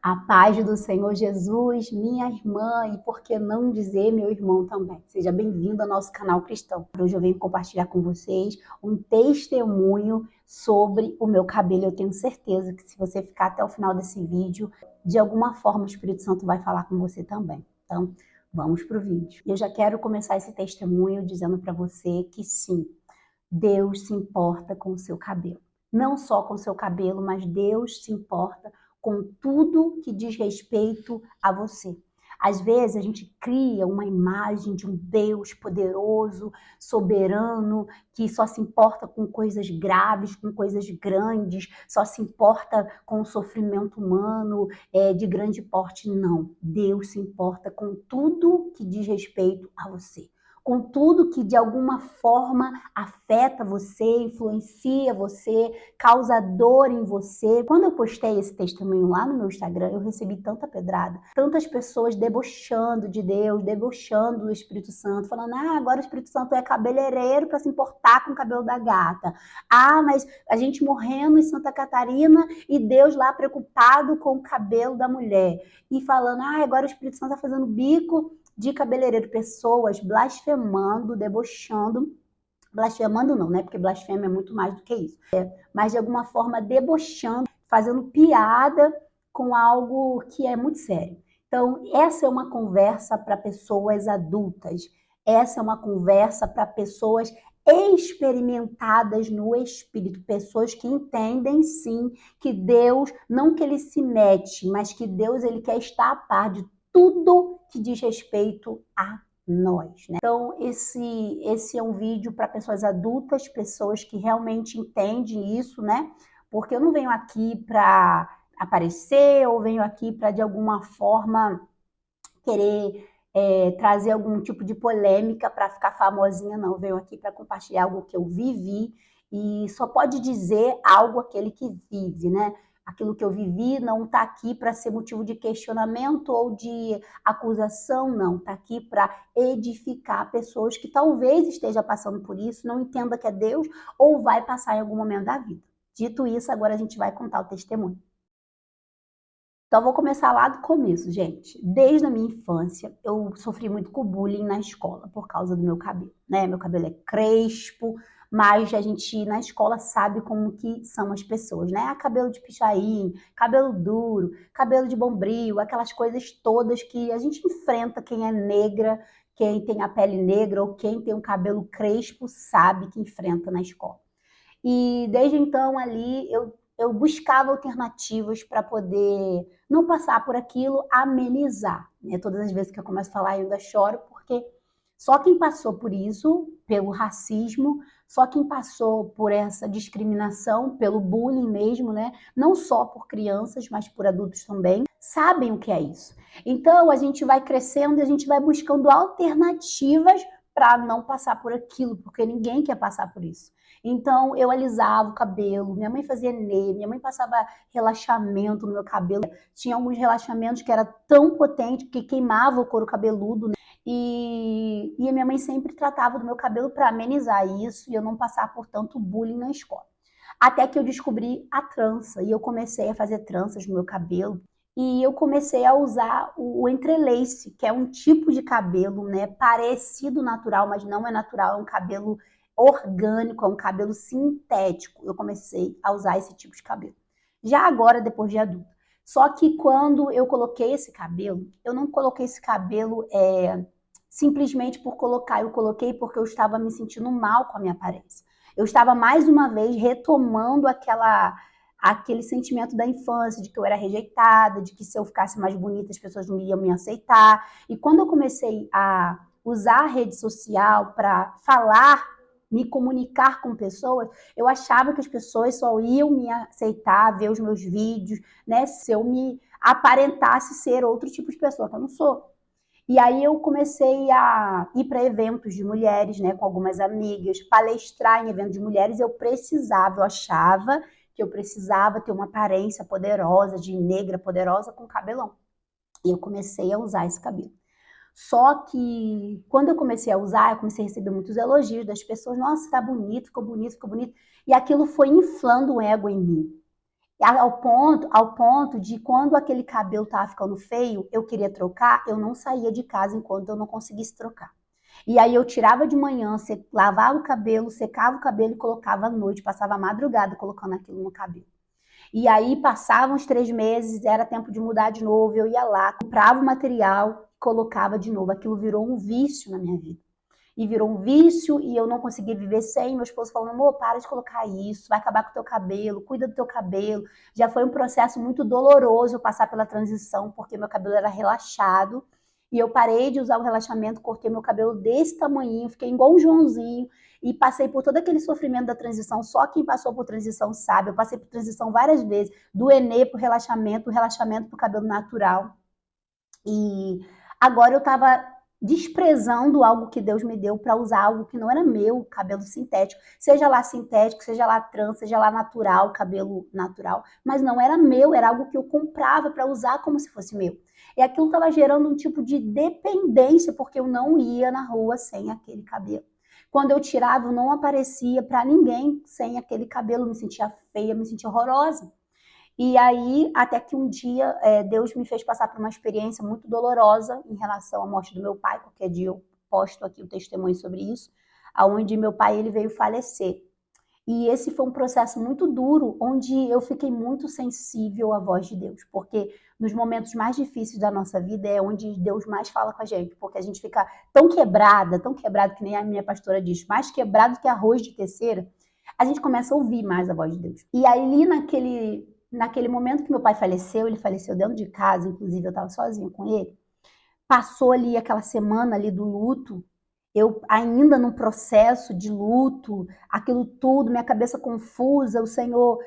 A paz do Senhor Jesus, minha irmã e por que não dizer meu irmão também. Seja bem-vindo ao nosso canal cristão. Hoje eu venho compartilhar com vocês um testemunho sobre o meu cabelo. Eu tenho certeza que se você ficar até o final desse vídeo, de alguma forma o Espírito Santo vai falar com você também. Então, vamos para o vídeo. Eu já quero começar esse testemunho dizendo para você que sim, Deus se importa com o seu cabelo. Não só com o seu cabelo, mas Deus se importa com tudo que diz respeito a você. Às vezes a gente cria uma imagem de um Deus poderoso, soberano, que só se importa com coisas graves, com coisas grandes, só se importa com o sofrimento humano de grande porte. Não, Deus se importa com tudo que diz respeito a você. Com tudo que de alguma forma afeta você, influencia você, causa dor em você. Quando eu postei esse testemunho lá no meu Instagram, eu recebi tanta pedrada, tantas pessoas debochando de Deus, debochando do Espírito Santo, falando, agora o Espírito Santo é cabeleireiro para se importar com o cabelo da gata. Mas a gente morrendo em Santa Catarina e Deus lá preocupado com o cabelo da mulher. E falando, agora o Espírito Santo está fazendo bico de cabeleireiro, pessoas blasfemando, debochando, blasfemando não, né? Porque blasfêmia é muito mais do que isso. Mas de alguma forma debochando, fazendo piada com algo que é muito sério. Então, essa é uma conversa para pessoas adultas. Essa é uma conversa para pessoas experimentadas no Espírito, pessoas que entendem sim que Deus, não que ele se mete, mas que Deus ele quer estar a par de tudo que diz respeito a nós, né? Então, esse é um vídeo para pessoas adultas, pessoas que realmente entendem isso, né? Porque eu não venho aqui para aparecer ou venho aqui para, de alguma forma, querer trazer algum tipo de polêmica para ficar famosinha, não. Eu venho aqui para compartilhar algo que eu vivi e só pode dizer algo aquele que vive, né? Aquilo que eu vivi não está aqui para ser motivo de questionamento ou de acusação, não. Está aqui para edificar pessoas que talvez estejam passando por isso, não entenda que é Deus ou vai passar em algum momento da vida. Dito isso, agora a gente vai contar o testemunho. Então, vou começar lá do começo, gente. Desde a minha infância, eu sofri muito com bullying na escola por causa do meu cabelo, né? Meu cabelo é crespo, mas a gente na escola sabe como que são as pessoas, né? Cabelo de pichain, cabelo duro, cabelo de bombril, aquelas coisas todas que a gente enfrenta quem é negra, quem tem a pele negra ou quem tem um cabelo crespo sabe que enfrenta na escola. E desde então ali eu buscava alternativas para poder não passar por aquilo, amenizar, né? Todas as vezes que eu começo a falar eu ainda choro, porque só quem passou por isso, pelo racismo, só quem passou por essa discriminação, pelo bullying mesmo, né? Não só por crianças, mas por adultos também, sabem o que é isso. Então a gente vai crescendo e a gente vai buscando alternativas para não passar por aquilo, porque ninguém quer passar por isso. Então, eu alisava o cabelo, minha mãe fazia enê, minha mãe passava relaxamento no meu cabelo. Tinha alguns relaxamentos que era tão potente que queimava o couro cabeludo, né? E a minha mãe sempre tratava do meu cabelo para amenizar isso e eu não passar por tanto bullying na escola. Até que eu descobri a trança e eu comecei a fazer tranças no meu cabelo. E eu comecei a usar o entrelace, que é um tipo de cabelo, né, parecido natural, mas não é natural, é um cabelo orgânico, é um cabelo sintético. Eu comecei a usar esse tipo de cabelo. Já agora, depois de adulta. Só que quando eu coloquei esse cabelo, eu não coloquei esse cabelo simplesmente por colocar. Eu coloquei porque eu estava me sentindo mal com a minha aparência. Eu estava mais uma vez retomando aquele sentimento da infância, de que eu era rejeitada, de que se eu ficasse mais bonita as pessoas não iam me aceitar. E quando eu comecei a usar a rede social para falar, me comunicar com pessoas, eu achava que as pessoas só iam me aceitar, ver os meus vídeos, né, se eu me aparentasse ser outro tipo de pessoa, que eu não sou. E aí eu comecei a ir para eventos de mulheres, né, com algumas amigas, palestrar em eventos de mulheres. Eu achava que eu precisava ter uma aparência poderosa, de negra poderosa com cabelão. E eu comecei a usar esse cabelo. Só que quando eu comecei a usar, eu comecei a receber muitos elogios das pessoas. Nossa, tá bonito, ficou bonito, ficou bonito. E aquilo foi inflando o ego em mim. Ao ponto de quando aquele cabelo tava ficando feio, eu queria trocar, eu não saía de casa enquanto eu não conseguisse trocar. E aí eu tirava de manhã, lavava o cabelo, secava o cabelo e colocava à noite, passava a madrugada colocando aquilo no cabelo. E aí passavam os 3 meses, era tempo de mudar de novo, eu ia lá, comprava o material, colocava de novo. Aquilo virou um vício na minha vida. E virou um vício e eu não conseguia viver sem. Meu esposo falando, amor, para de colocar isso, vai acabar com o teu cabelo, cuida do teu cabelo. Já foi um processo muito doloroso passar pela transição, porque meu cabelo era relaxado. E eu parei de usar o relaxamento, cortei meu cabelo desse tamanhinho, fiquei igual um Joãozinho. E passei por todo aquele sofrimento da transição. Só quem passou por transição sabe. Eu passei por transição várias vezes. Do Enê pro relaxamento pro cabelo natural. E agora eu estava desprezando algo que Deus me deu para usar algo que não era meu, cabelo sintético. Seja lá sintético, seja lá trans, seja lá natural, cabelo natural. Mas não era meu, era algo que eu comprava para usar como se fosse meu. E aquilo estava gerando um tipo de dependência, porque eu não ia na rua sem aquele cabelo. Quando eu tirava, eu não aparecia para ninguém sem aquele cabelo. Eu me sentia feia, me sentia horrorosa. E aí, até que um dia, Deus me fez passar por uma experiência muito dolorosa em relação à morte do meu pai. Qualquer dia eu posto aqui o testemunho sobre isso, aonde meu pai ele veio falecer. E esse foi um processo muito duro, onde eu fiquei muito sensível à voz de Deus, porque nos momentos mais difíceis da nossa vida é onde Deus mais fala com a gente, porque a gente fica tão quebrado que nem a minha pastora diz, mais quebrado que arroz de terceira, a gente começa a ouvir mais a voz de Deus. E aí, ali naquele momento que meu pai faleceu, ele faleceu dentro de casa, inclusive eu estava sozinha com ele, passou ali aquela semana ali do luto, eu ainda num processo de luto, aquilo tudo, minha cabeça confusa, o Senhor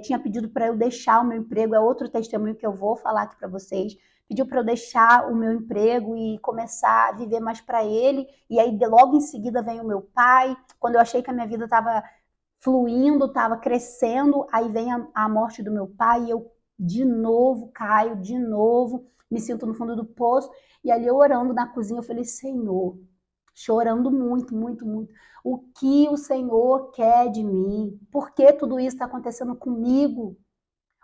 tinha pedido para eu deixar o meu emprego, é outro testemunho que eu vou falar aqui para vocês, pediu para eu deixar o meu emprego e começar a viver mais para Ele, e aí logo em seguida vem o meu pai, quando eu achei que a minha vida estava fluindo, estava crescendo, aí vem a morte do meu pai e eu de novo caio, de novo, me sinto no fundo do poço, e ali eu orando na cozinha, eu falei, Senhor, chorando muito, muito, muito, o que o Senhor quer de mim? Por que tudo isso está acontecendo comigo?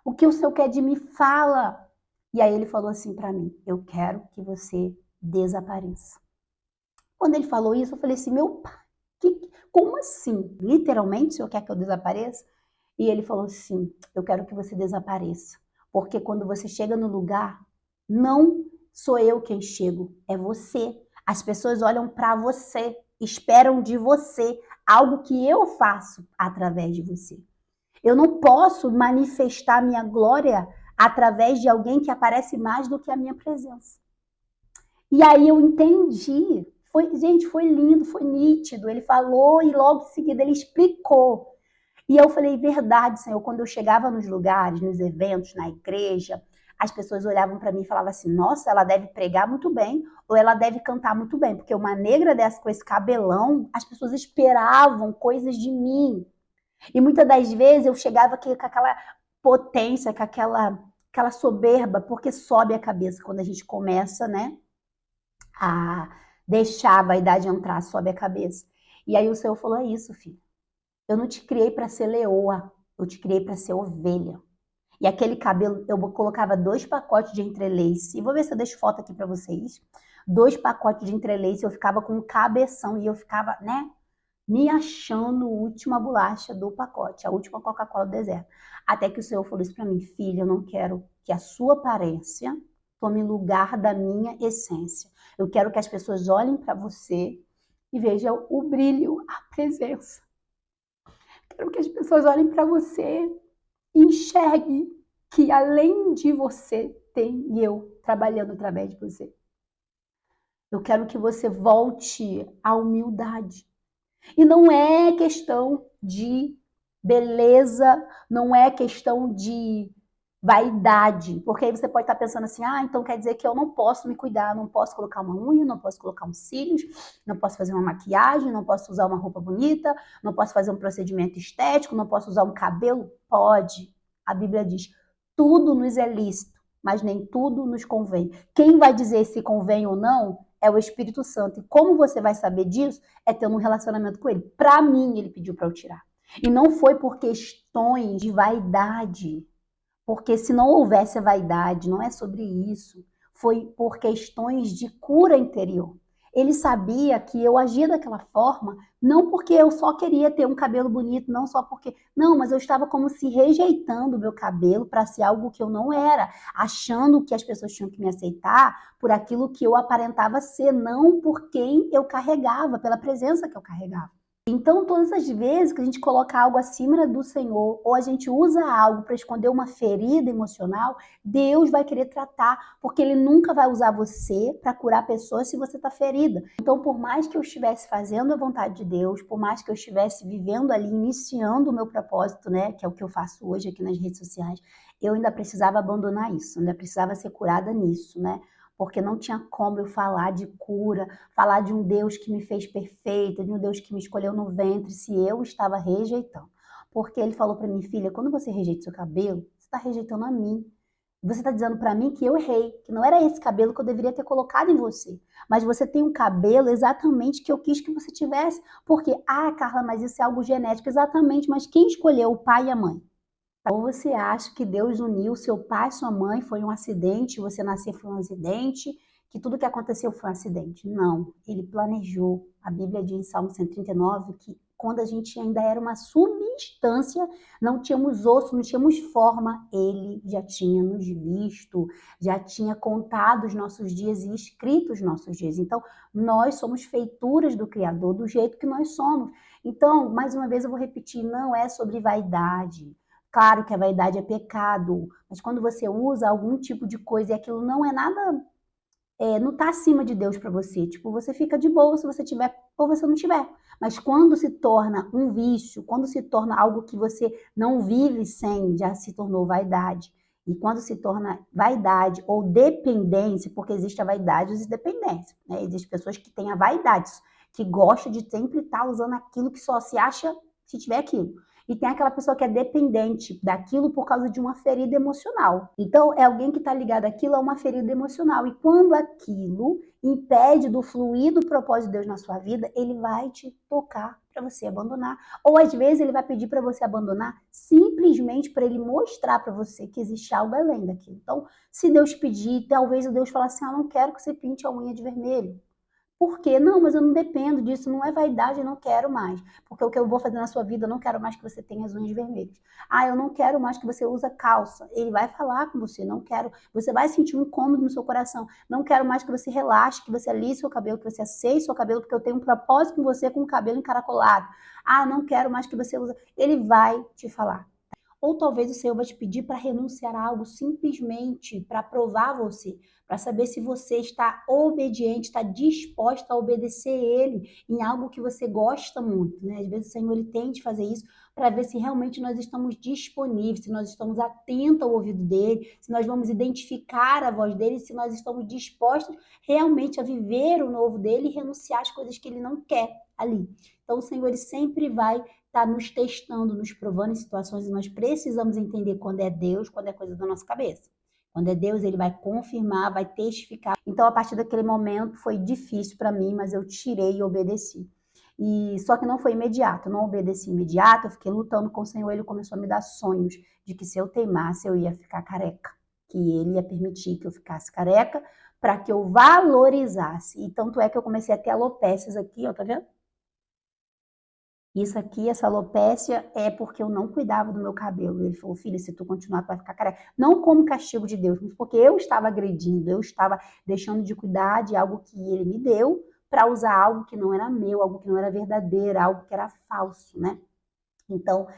O que o Senhor quer de mim? Fala! E aí ele falou assim para mim, eu quero que você desapareça. Quando ele falou isso, eu falei assim, meu pai, como assim? Literalmente, o senhor quer que eu desapareça? E ele falou assim, eu quero que você desapareça. Porque quando você chega no lugar, não sou eu quem chego, é você. As pessoas olham para você, esperam de você algo que eu faço através de você. Eu não posso manifestar minha glória através de alguém que aparece mais do que a minha presença. E aí eu entendi. Gente, foi lindo, foi nítido. Ele falou e logo em seguida ele explicou. E eu falei, verdade, Senhor. Quando eu chegava nos lugares, nos eventos, na igreja, as pessoas olhavam para mim e falavam assim, nossa, ela deve pregar muito bem ou ela deve cantar muito bem. Porque uma negra dessa com esse cabelão, as pessoas esperavam coisas de mim. E muitas das vezes eu chegava aqui com aquela potência, com aquela soberba, porque sobe a cabeça quando a gente começa, né? A deixar a vaidade entrar, sobe a cabeça. E aí o Senhor falou, é isso, filho. Eu não te criei para ser leoa, eu te criei para ser ovelha. E aquele cabelo, eu colocava 2 pacotes de entrelace. E vou ver se eu deixo foto aqui para vocês. 2 pacotes de entrelace, eu ficava com um cabeção e eu ficava, né, me achando a última bolacha do pacote, a última Coca-Cola do deserto. Até que o Senhor falou isso para mim, filha, eu não quero que a sua aparência tome lugar da minha essência. Eu quero que as pessoas olhem para você e vejam o brilho, a presença. Quero que as pessoas olhem para você e enxerguem que além de você tem eu trabalhando através de você. Eu quero que você volte à humildade. E não é questão de beleza, não é questão de vaidade, porque aí você pode estar pensando assim, então quer dizer que eu não posso me cuidar, não posso colocar uma unha, não posso colocar uns cílios, não posso fazer uma maquiagem, não posso usar uma roupa bonita, não posso fazer um procedimento estético, não posso usar um cabelo? Pode. A Bíblia diz, tudo nos é lícito, mas nem tudo nos convém. Quem vai dizer se convém ou não é o Espírito Santo. E como você vai saber disso? É tendo um relacionamento com ele. Para mim, ele pediu para eu tirar. E não foi por questões de vaidade. porque se não houvesse a vaidade, não é sobre isso, foi por questões de cura interior. Ele sabia que eu agia daquela forma, não porque eu só queria ter um cabelo bonito, não só porque. Não, mas eu estava como se rejeitando o meu cabelo para ser algo que eu não era, achando que as pessoas tinham que me aceitar por aquilo que eu aparentava ser, não por quem eu carregava, pela presença que eu carregava. Então, todas as vezes que a gente coloca algo acima do Senhor, ou a gente usa algo para esconder uma ferida emocional, Deus vai querer tratar, porque Ele nunca vai usar você para curar pessoas se você está ferida. Então, por mais que eu estivesse fazendo a vontade de Deus, por mais que eu estivesse vivendo ali, iniciando o meu propósito, né, que é o que eu faço hoje aqui nas redes sociais, eu ainda precisava abandonar isso, ainda precisava ser curada nisso, né? Porque não tinha como eu falar de cura, falar de um Deus que me fez perfeita, de um Deus que me escolheu no ventre, se eu estava rejeitando. Porque ele falou para mim, filha, quando você rejeita seu cabelo, você está rejeitando a mim. Você está dizendo para mim que eu errei, que não era esse cabelo que eu deveria ter colocado em você. Mas você tem um cabelo exatamente que eu quis que você tivesse. Porque, Carla, mas isso é algo genético. Exatamente, mas quem escolheu o pai e a mãe? Ou você acha que Deus uniu seu pai e sua mãe, foi um acidente, você nascer foi um acidente, que tudo que aconteceu foi um acidente? Não, ele planejou. A Bíblia diz em Salmo 139 que quando a gente ainda era uma substância, não tínhamos osso, não tínhamos forma, ele já tinha nos visto, já tinha contado os nossos dias e escrito os nossos dias. Então, nós somos feituras do Criador, do jeito que nós somos. Então, mais uma vez eu vou repetir, não é sobre vaidade. Claro que a vaidade é pecado, mas quando você usa algum tipo de coisa e aquilo não é nada, não está acima de Deus para você. Tipo, você fica de boa se você tiver ou você não tiver. Mas quando se torna um vício, quando se torna algo que você não vive sem, já se tornou vaidade. E quando se torna vaidade ou dependência, porque existe a vaidade e a dependência, né? Existem pessoas que têm a vaidade, que gostam de sempre estar usando aquilo que só se acha se tiver aquilo. E tem aquela pessoa que é dependente daquilo por causa de uma ferida emocional. Então, é alguém que está ligado àquilo a uma ferida emocional. E quando aquilo impede do fluir do propósito de Deus na sua vida, ele vai te tocar para você abandonar. Ou às vezes ele vai pedir para você abandonar simplesmente para ele mostrar para você que existe algo além daquilo. Então, se Deus pedir, talvez o Deus fale assim, não quero que você pinte a unha de vermelho. Por quê? Não, mas eu não dependo disso, não é vaidade, eu não quero mais. Porque o que eu vou fazer na sua vida, eu não quero mais que você tenha as unhas vermelhas. Eu não quero mais que você use calça. Ele vai falar com você, não quero. Você vai sentir um incômodo no seu coração. Não quero mais que você relaxe, que você alie seu cabelo, que você aceite seu cabelo, porque eu tenho um propósito com você com o cabelo encaracolado. Não quero mais que você use. Ele vai te falar. Ou talvez o Senhor vai te pedir para renunciar a algo simplesmente para provar você, para saber se você está obediente, está disposta a obedecer Ele em algo que você gosta muito, né? Às vezes o Senhor ele tem de fazer isso para ver se realmente nós estamos disponíveis, se nós estamos atentos ao ouvido dele, se nós vamos identificar a voz dele, se nós estamos dispostos realmente a viver o novo dele e renunciar às coisas que ele não quer ali. Então o Senhor ele sempre vai está nos testando, nos provando em situações e nós precisamos entender quando é Deus, quando é coisa da nossa cabeça. Quando é Deus, ele vai confirmar, vai testificar. Então, a partir daquele momento, foi difícil para mim, mas eu tirei e obedeci. E só que não foi imediato, eu não obedeci imediato, eu fiquei lutando com o Senhor, ele começou a me dar sonhos de que se eu teimasse, eu ia ficar careca, que ele ia permitir que eu ficasse careca para que eu valorizasse. E tanto é que eu comecei a ter alopécias aqui, ó, tá vendo? Isso aqui, essa alopécia, é porque eu não cuidava do meu cabelo. Ele falou, filha, se tu continuar, tu vai ficar careca. Não como castigo de Deus, mas porque eu estava agredindo, eu estava deixando de cuidar de algo que ele me deu para usar algo que não era meu, algo que não era verdadeiro, algo que era falso, né? Então,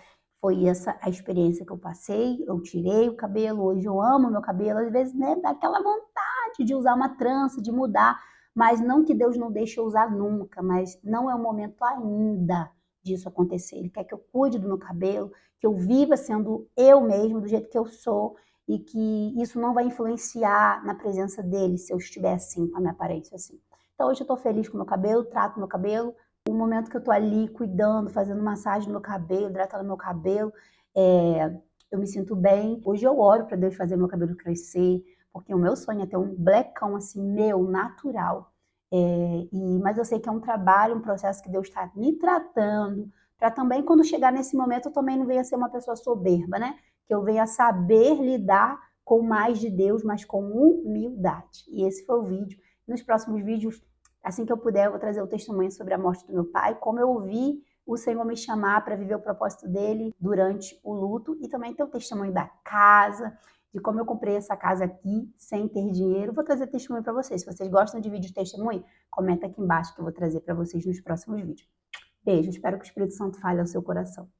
foi essa a experiência que eu passei. Eu tirei o cabelo, hoje eu amo meu cabelo. Às vezes, né, dá aquela vontade de usar uma trança, de mudar. Mas não que Deus não deixe eu usar nunca, mas não é o momento ainda disso acontecer. Ele quer que eu cuide do meu cabelo, que eu viva sendo eu mesmo, do jeito que eu sou, e que isso não vai influenciar na presença dele se eu estiver assim, com a minha aparência assim. Então hoje eu tô feliz com o meu cabelo, trato meu cabelo. O momento que eu tô ali cuidando, fazendo massagem no meu cabelo, hidratando meu cabelo, eu me sinto bem. Hoje eu oro para Deus fazer meu cabelo crescer, porque o meu sonho é ter um blackão assim, meu, natural. Mas eu sei que é um trabalho, um processo que Deus está me tratando, para também, quando chegar nesse momento, eu também não venha ser uma pessoa soberba, né? que eu venha saber lidar com mais de Deus, mas com humildade. E esse foi o vídeo. Nos próximos vídeos, assim que eu puder, eu vou trazer o testemunho sobre a morte do meu pai, como eu ouvi o Senhor me chamar para viver o propósito dele durante o luto, e também ter o testemunho da casa, de como eu comprei essa casa aqui sem ter dinheiro. Vou trazer testemunho para vocês. Se vocês gostam de vídeos de testemunho, comenta aqui embaixo que eu vou trazer para vocês nos próximos vídeos. Beijo, espero que o Espírito Santo fale ao seu coração.